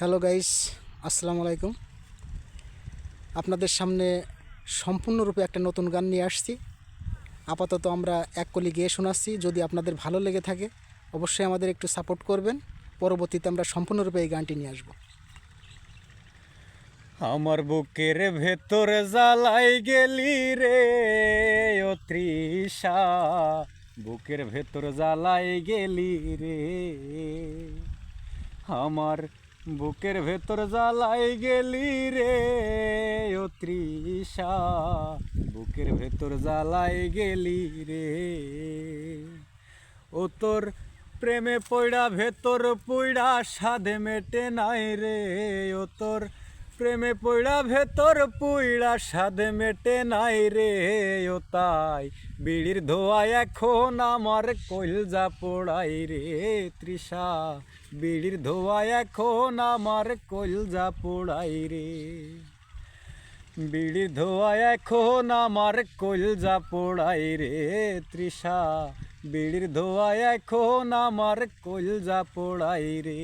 Hello guys, আসসালামু আলাইকুম। আপনাদের সামনে সম্পূর্ণরূপে একটা নতুন গান নিয়ে আসছি। আপাতত আমরা এক কলি গেয়ে শোনাচ্ছি। যদি আপনাদের ভালো লেগে থাকে অবশ্যই আমাদের একটু সাপোর্ট করবেন। পরবর্তীতে আমরা সম্পূর্ণরূপে এই গানটি নিয়ে আসব। আমার বুকের ভেতর জ্বালাই গেলি রে ও তৃষা, বুকের ভেতর জ্বালাই গেলি রে। আমার বুকের ভেতর জ্বালাই গেলি রে ও তৃষা, বুকের ভেতর জ্বালাই গেলি রে। ও তোর প্রেমে পইড়া ভেতর পইড়া সাধে মেটে নাই রে। ও তোর প্রেমে পইড়া ভেতর পইড়া সাধে মেটে নাই রে। ও তাই বিড়ির ধোয়া এখন আমার কইলজা পোড়াই রে তৃষা, বিড়ির ধোয়া এখন আমার কইলজা পোড়াই রে। বিড়ির ধোয়া এখন আমার কইলজা পোড়াই রে তৃষা, বিড়ির ধোয়া এখন আমার কইলজা পোড়াই রে।